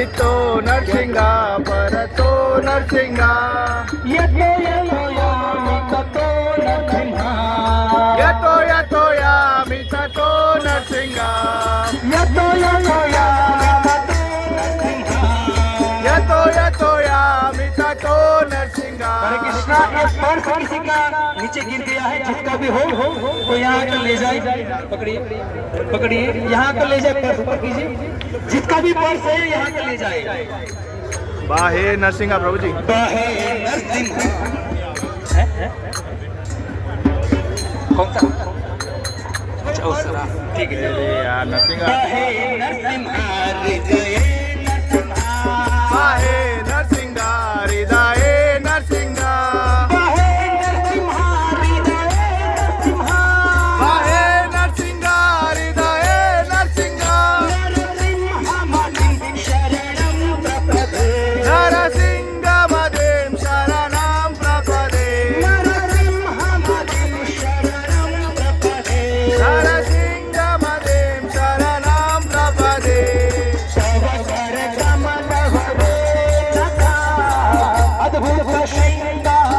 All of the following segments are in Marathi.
इतो नरसिंगा परतो नरसिंगा येतो येतो यामी ततो नरसिंहा येतो येतो यामी ततो नरसिंगा येतो येतो यामी ततो नरसिंहा येतो येतो यामी ततो नरसिंगा। हरे कृष्णा। एक पर्स किसी का नीचे गिर गया है, जिसका भी हो तो यहाँ कर ले जाए। पकड़िए पकड़िए, यहाँ कर ले जाए, पर्स ऊपर कीजिए, जिसका भी पर्स है यहाँ कर ले जाए। बाहे नरसिंगा प्रभु जी, बाहे नरसिंहा। कौन सा? अच्छा उस तरह, ठीक है। यार नरसिंगा बाहे नरसिंहा हृदये नरसिंहा बाहे नरसिंगा हृदये नरसिंगा बाहे नरसिंहा हृदये नरसिंहा बाहे नरसिंगा हृदये नरसिंगा नरसिंहमदिं शरणं प्रपदे नरसिंहमदिं शरणं प्रपदे नरसिंहमदिं शरणं प्रपदे नरसिंहमदिं शरणं प्रपदे तव कर कमल भरे लता अद्भुत श्रृंगार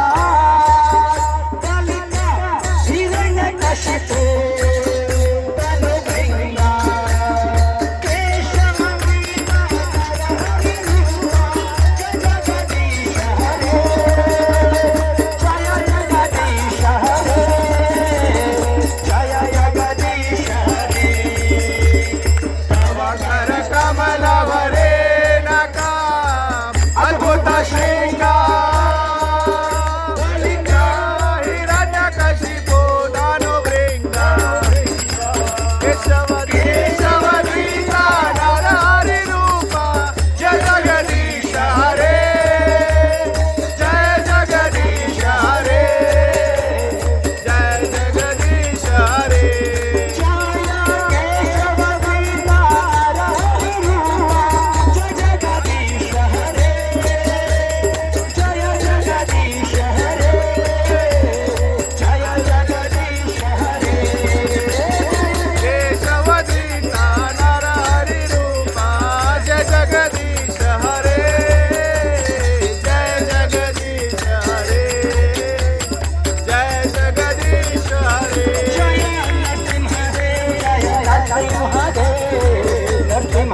कालिका हिरण्यकशिपु तनु भृंगार केशव जगदीश हरे जय जगदीश हरे जय जगदीश हरे तव कर कमल भरे नका अद्भुत श्रृंगार हिरण्यकशिपु दानु भृंगा केशव केशव दीना नरहरि रूपा जय जगदीश हरे जय जगदीश हरे जय जगदीश हरे केशव दीना नरहरि रूपा जय जगदीश हरे जय जगदीश हरे जय जगदीश हरे नरसिंह